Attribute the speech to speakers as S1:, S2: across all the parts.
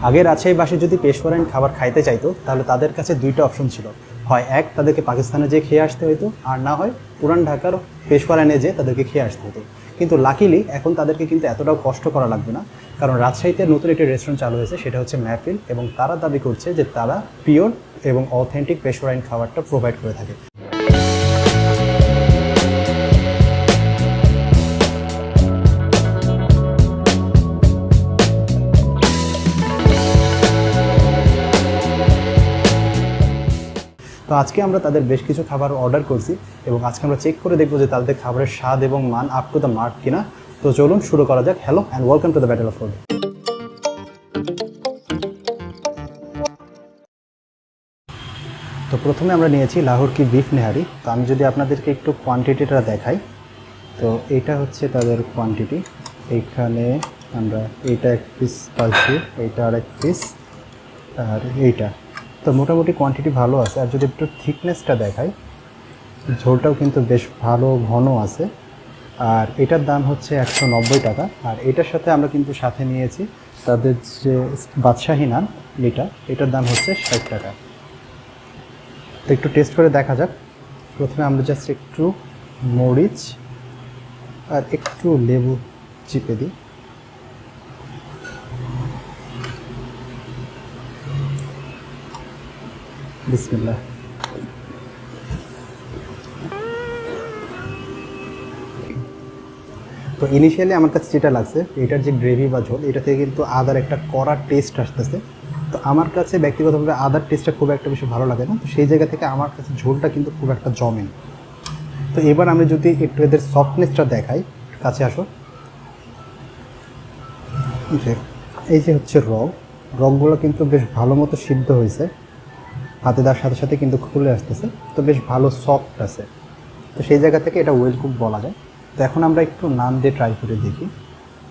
S1: আগে রাজশাহীবাসী যদি পেশওয়ারাইন খাবার খাইতে চাইতো তাহলে তাদের কাছে দুইটা অপশন ছিল, হয় এক তাদেরকে পাকিস্তানে যেয়ে খেয়ে আসতে হতো, আর না হয় পুরান ঢাকার পেশওয়ারাইনে যেয়ে তাদেরকে খেয়ে আসতে হতো। কিন্তু লাকিলি এখন তাদেরকে কিন্তু এতটাও কষ্ট করা লাগবে না, কারণ রাজশাহীতে নতুন একটি রেস্টুরেন্ট চালু হয়েছে, সেটা হচ্ছে মেহফিল, এবং তারা দাবি করছে যে তারা পিওর এবং অথেন্টিক পেশওয়ারাইন খাবারটা প্রোভাইড করে থাকে। তো আজকে আমরা তাদের বেশ কিছু খাবার অর্ডার করছি এবং আজকে আমরা চেক করে দেখবো যে তাদের খাবারের স্বাদ এবং মান আপ টু দ্য মার্ক কিনা। তো চলুন শুরু করা যাক। Hello and welcome to the battle of food. তো প্রথমে আমরা নিয়েছি লাহোর কি বিফ নেহারি। তো আমি যদি আপনাদেরকে একটু কোয়ান্টিটিটা দেখাই, তো এটা হচ্ছে তাদের কোয়ান্টিটি। এইখানে আমরা এইটা এক পিস পাচ্ছি, এইটা আর এক পিস, আর এইটা। তো মোটামুটি কোয়ান্টিটি ভালো আছে। আর যদি একটু থিকনেসটা দেখাই, ঝোলটাও কিন্তু বেশ ভালো ঘন আছে। আর এটার দাম হচ্ছে 190 টাকা। আর এটার সাথে আমরা কিন্তু সাথে নিয়েছি তাদের যে বাদশাহী নান, এটার দাম হচ্ছে 60 টাকা। তো একটু টেস্ট করে দেখা যাক। প্রথমে আমরা জাস্ট একটু মরিচ আর একটু লেবু চিপে দিই। বিসমিল্লাহ। তো ইনিশিয়ালি আমার কাছে যেটা লাগছে, এটার যে গ্রেভি বা ঝোল, এটা থেকে কিন্তু আদার একটা কড়া টেস্ট আসতেছে। তো আমার কাছে ব্যক্তিগতভাবে আদার টেস্টটা খুব একটা বেশি ভালো লাগে না, তো সেই জায়গা থেকে আমার কাছে ঝোলটা কিন্তু খুব একটা জমে। তো এবার আমি যদি একটু এদের সফটনেসটা দেখাই, কাছে আসো। এই যে হচ্ছে রগগুলো কিন্তু বেশ ভালো মতো সিদ্ধ হয়েছে, হাতে দেওয়ার সাথে সাথে কিন্তু খুলে আসতেছে। তো বেশ ভালো সফট আছে, তো সেই জায়গা থেকে এটা ওয়েল কুক বলা যায়। তো এখন আমরা একটু নান দিয়ে ট্রাই করে দেখি।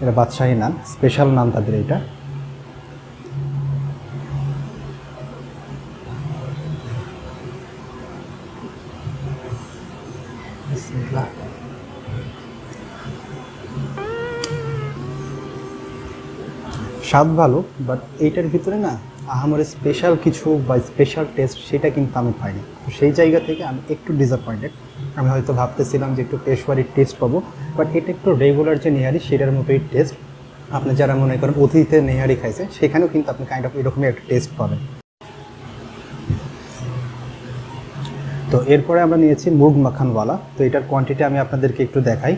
S1: এটা বাদশাহী নান, স্পেশাল নান তাদের এটা। স্বাদ ভালো, বাট এইটার ভিতরে না আমার স্পেশাল কিছু বা স্পেশাল টেস্ট সেটা কিন্তু আমি পাইনি। তো সেই জায়গা থেকে আমি একটু ডিসঅ্যাপয়েন্টেড। আমি হয়তো ভাবতেছিলাম যে একটু পেশওয়ারির টেস্ট পাবো, বাট এটা একটু রেগুলার যে নেহারি সেটার মতোই টেস্ট। আপনি যারা মনে করেন অতীতে নেহারি খাইছে, সেখানেও কিন্তু আপনি কাইন্ড অফ এরকমই একটা টেস্ট পাবেন। তো এরপরে আমরা নিয়েছি মুগ মাখানওয়ালা। তো এটার কোয়ান্টিটি আমি আপনাদেরকে একটু দেখাই।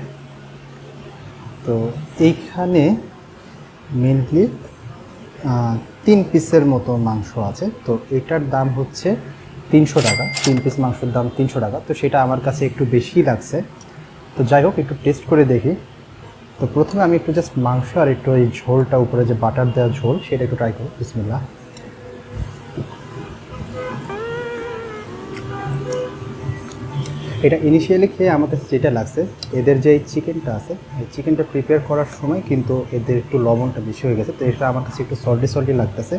S1: তো এইখানে মেনলি 3 পিসের মতো মাংস আছে। তো এটার দাম হচ্ছে 300 টাকা। 3 পিস মাংসের দাম 300 টাকা। তো সেটা আমার কাছে একটু বেশি লাগছে। তো যাই হোক, একটু টেস্ট করে দেখি। তো প্রথমে আমি একটু জাস্ট মাংস আর একটু এই ঝোলটা, উপরে যে বাটার দেওয়া ঝোল, সেটা একটু ট্রাই করব। বিসমিল্লাহ। এটা ইনিশিয়ালি খেয়ে আমার কাছে যেটা লাগছে, এদের যে চিকেনটা আছে, এই চিকেনটা প্রিপেয়ার করার সময় কিন্তু এদের একটু লবণটা বেশি হয়ে গেছে। তো এটা আমার কাছে একটু সল্টি লাগতেছে।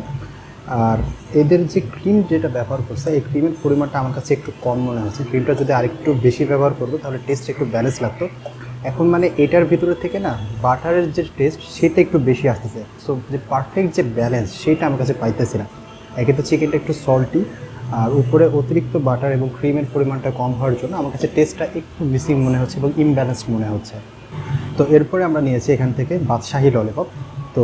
S1: আর এদের যে ক্রিম যেটা ব্যবহার করছে, এই ক্রিমের পরিমাণটা আমার কাছে একটু কম মনে হচ্ছে। ক্রিমটা যদি আরেকটু বেশি ব্যবহার করবো তাহলে টেস্ট একটু ব্যালেন্স লাগতো। এখন মানে এটার ভিতরে থেকে না বাটারের যে টেস্ট সেটা একটু বেশি আসতেছে। সো যে পারফেক্ট যে ব্যালেন্স সেটা আমার কাছে পাইতেছি না। একে তো চিকেনটা একটু সল্টি, আর উপরে অতিরিক্ত বাটার এবং ক্রিমের পরিমাণটা কম হওয়ার জন্য আমার কাছে টেস্টটা একটু মিসিং মনে হচ্ছে এবং ইমব্যালেন্সড মনে হচ্ছে। তো এরপরে আমরা নিয়েছি এখান থেকে বাদশাহী ললিপপ। তো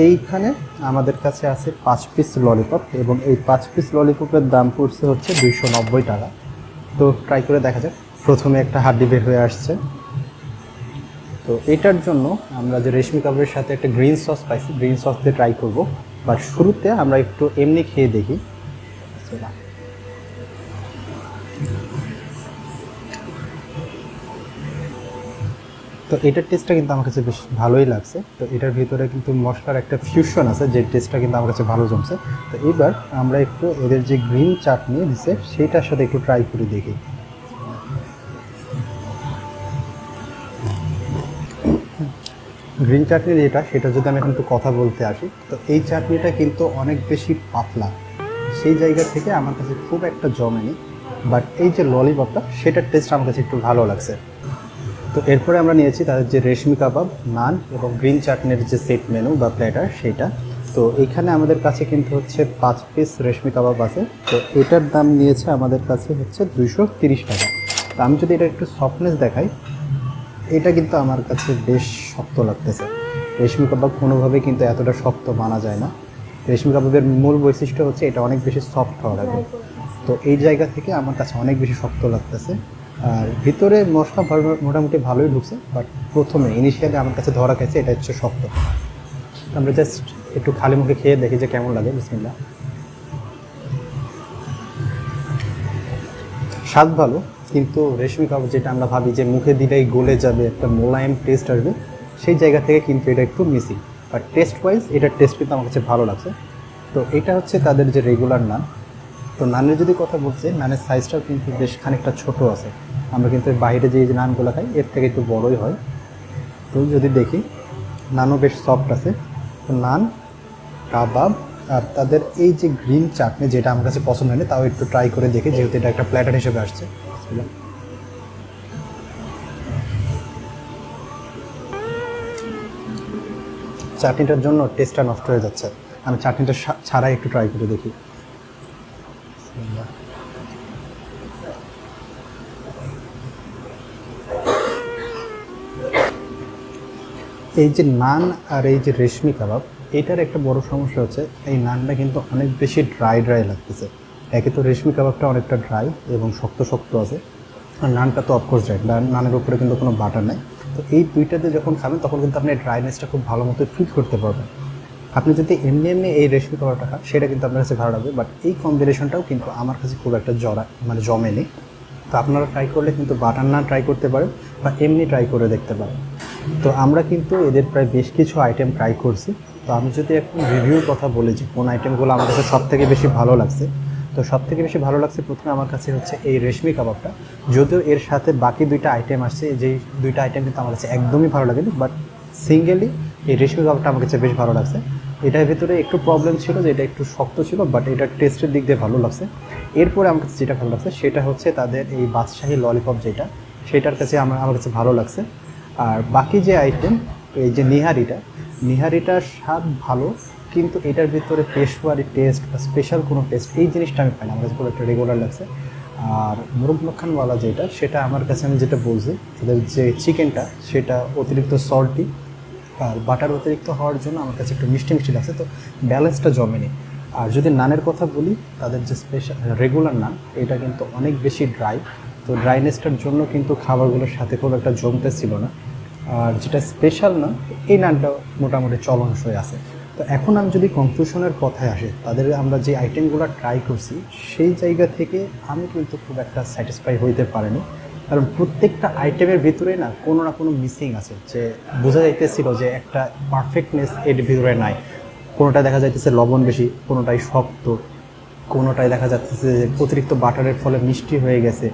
S1: এইখানে আমাদের কাছে আছে 5 পিস ললিপপ, এবং এই 5 পিস ললিপপের দাম পড়ছে হচ্ছে 290 টাকা। তো ট্রাই করে দেখা যাক। প্রথমে একটা হাড্ডি বের হয়ে আসছে। তো এটার জন্য আমরা যে রেশমি কাবাবের সাথে একটা গ্রিন সস পাইছি, গ্রিন সস দিয়ে ট্রাই করবো। বাট শুরুতে আমরা একটু এমনি খেয়ে দেখি। তো এটার টেস্টটা কিন্তু আমার কাছে বেশ ভালোই লাগছে। তো এটার ভিতরে কিন্তু মশলার একটা ফিউশন আছে, যে টেস্টটা কিন্তু আমার কাছে ভালো জমছে। তো এবার আমরা একটু এদের যে গ্রিন চাটনি দিছে সেইটার সাথে একটু ট্রাই করে দেখি। গ্রিন চাটনি যেটা, সেটা যদি আমি এখন একটু কথা বলতে আসি, তো এই চাটনিটা কিন্তু অনেক বেশি পাতলা, সেই জায়গা থেকে আমার কাছে খুব একটা জমেনি। বাট এই যে ললিপপটা, সেটার টেস্ট আমার কাছে একটু ভালো লাগছে। তো এরপরে আমরা নিয়েছি তাদের যে রেশমি কাবাব, নান এবং গ্রিন চাটনির যে সেট মেনু বা প্ল্যাটার, সেইটা। তো এখানে আমাদের কাছে কিন্তু হচ্ছে 5 পিস রেশমি কাবাব আছে। তো এটার দাম নিয়েছে আমাদের কাছে হচ্ছে 230 টাকা। তো আমি যদি এটা একটু সফটনেস দেখাই, এটা কিন্তু আমার কাছে বেশ শক্ত লাগতেছে। রেশমি কাবাব কোনোভাবে কিন্তু এতটা শক্ত মানা যায় না। রেশমি কাবাবের মূল বৈশিষ্ট্য হচ্ছে এটা অনেক বেশি সফট হওয়া লাগে। তো এই জায়গা থেকে আমার কাছে অনেক বেশি শক্ত লাগতেছে। আর ভিতরে মশলা মোটামুটি ভালোই ঢুকছে, বাট প্রথমে ইনিশিয়ালি আমার কাছে ধরা গেছে এটা হচ্ছে শক্ত। আমরা জাস্ট একটু খালি মুখে খেয়ে দেখি যে কেমন লাগে। বিসমিল্লাহ। স্বাদ ভালো, কিন্তু রেশমি কাবাব যেটা আমরা ভাবি যে মুখে দিলেই গলে যাবে, একটা মোলায়েম টেস্ট আসবে, সেই জায়গা থেকে কিন্তু এটা একটু মিসিং। বাট টেস্ট ওয়াইজ এটার টেস্ট কিন্তু আমার কাছে ভালো লাগছে। তো এটা হচ্ছে তাদের যে রেগুলার নান। তো নানের যদি কথা বলছে, নানের সাইজটাও কিন্তু বেশ খানিকটা ছোট আছে। আমরা কিন্তু বাইরে যে নানগুলো খাই এর থেকে একটু বড়ই হয়। তো যদি দেখি, নানও বেশ সফট আছে। তো নান, কাবাব আর তাদের এই যে গ্রিন চাটনি, যেটা আমার কাছে পছন্দ হয়নি, তাও একটু ট্রাই করে দেখি, যেহেতু এটা একটা প্ল্যাটার হিসেবে আসছে। চাটনিটার জন্য টেস্টটা নষ্ট হয়ে যাচ্ছে। আমি চাটনিটা ছাড়াই একটু ট্রাই করে দেখি। এই যে নান আর এই যে রেশমি কাবাব, এটার একটা বড় সমস্যা হচ্ছে এই নানটা কিন্তু অনেক বেশি ড্রাই ড্রাই লাগতেছে। একে তো রেশমি কাবাবটা অনেকটা ড্রাই এবং শক্ত শক্ত আছে, আর নানটা তো অফকোর্স ড্রাই, নানের উপরে কিন্তু কোনো বাটার নাই। তো এই দুইটাতে যখন খাবেন তখন কিন্তু আপনি ড্রাইনেসটা খুব ভালো মতো ফিল করতে পারবেন। আপনি যদি এমনি এমনি এই রেশমি কাবাবটা খান সেটা কিন্তু আপনার কাছে ভালো লাগবে, বাট এই কম্বিনেশনটাও কিন্তু আমার কাছে খুব একটা জমেনি। তো আপনারা ট্রাই করলে কিন্তু বাটার নান ট্রাই করতে পারেন বা এমনি ট্রাই করে দেখতে পারেন। তো আমরা কিন্তু এদের প্রায় বেশ কিছু আইটেম ট্রাই করছি। তো আমি যদি এখন রিভিউর কথা বলি যে কোন আইটেমগুলো আমার কাছে সবথেকে বেশি ভালো লাগছে, তো সবথেকে বেশি ভালো লাগছে প্রথমে আমার কাছে হচ্ছে এই রেশমি কাবাবটা। যদিও এর সাথে বাকি দুইটা আইটেম আসছে, যেই দুইটা আইটেম কিন্তু আমার কাছে একদমই ভালো লাগেনি, বাট সিঙ্গেলি এই রেশমি কাবাবটা আমার কাছে বেশ ভালো লাগছে। এটার ভিতরে একটু প্রবলেম ছিল যে এটা একটু শক্ত ছিল, বাট এটার টেস্টের দিক দিয়ে ভালো লাগছে। এরপরে আমার কাছে যেটা ভালো লাগছে সেটা হচ্ছে তাদের এই বাদশাহী ললিপপ, যেটা সেটার কাছে আমার কাছে ভালো লাগছে। আর বাকি যে আইটেম, এই যে নিহারিটার স্বাদ ভালো, কিন্তু এটার ভিতরে পেশোয়ারি টেস্ট বা স্পেশাল কোনো টেস্ট এই জিনিসটা আমি পাই না। আমার কাছে পুরো একটা রেগুলার লাগছে। আর মোরগ মাখানওয়ালা সেটা আমার কাছে, আমি যেটা বলছি, তাদের যে চিকেনটা সেটা অতিরিক্ত সল্টি আর বাটার অতিরিক্ত হওয়ার জন্য আমার কাছে একটু মিষ্টি মিষ্টি লাগছে। তো ব্যালেন্সটা জমেনি। আর যদি নানের কথা বলি, তাদের যে স্পেশাল রেগুলার নান, এটা কিন্তু অনেক বেশি ড্রাই। তো ড্রাইনেসটার জন্য কিন্তু খাবারগুলোর সাথে খুব একটা জমতে ছিল না। আর যেটা স্পেশাল না, এই নানটা মোটামুটি চলনসই আছে। তো এখন আমি যদি কনক্লুশনের কথায় আসি, তাদের আমরা যে আইটেমগুলো ট্রাই করছি সেই জায়গা থেকে আমি কিন্তু খুব একটা স্যাটিসফাই হইতে পারিনি। কারণ প্রত্যেকটা আইটেমের ভিতরে না কোনো মিসিং আছে, যে বোঝা যাইতেছিল যে একটা পারফেক্টনেস এর ভিতরে নাই। কোনোটায় দেখা যাইতেছে লবণ বেশি, কোনোটাই শক্ত, কোনোটায় দেখা যাচ্ছে যে অতিরিক্ত বাটারের ফলে মিষ্টি হয়ে গেছে।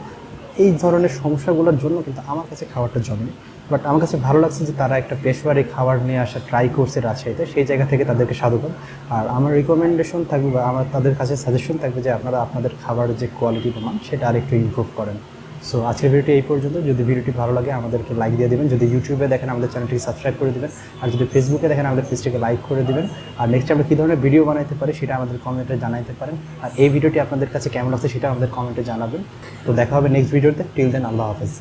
S1: এই ধরনের সমস্যাগুলোর জন্য কিন্তু আমার কাছে খাবারটা জমেনি। বাট আমার কাছে ভালো লাগছে যে তারা একটা পেশোয়ারি খাবার নিয়ে আসা ট্রাই করছে রাজশাহীতে, সেই জায়গা থেকে তাদেরকে সাধুবাদ। আর আমার রিকমেন্ডেশন থাকবে বা আমার তাদের কাছে সাজেশন থাকবে যে আপনারা আপনাদের খাবারের যে কোয়ালিটি মান সেটা আরেকটু ইমপ্রুভ করেন। সো আজকের ভিডিওটি এই পর্যন্ত। যদি ভিডিওটি ভালো লাগে আমাদেরকে লাইক দিয়ে দেবেন, যদি ইউটিউবে দেখেন আমাদের চ্যানেলটি সাবস্ক্রাইব করে দেবেন, আর যদি ফেসবুকে দেখেন আমাদের পেজটিকে লাইক করে দেবেন। আর নেক্সট আমরা কী ধরনের ভিডিও বানাইতে পারি সেটা আমাদের কমেন্টে জানাইতে পারেন। আর এই ভিডিওটি আপনাদের কাছে কেমন লাগছে সেটা আমাদের কমেন্টে জানাবেন। তো দেখা হবে নেক্সট ভিডিওতে। টিল দেন, আল্লাহ হাফেজ।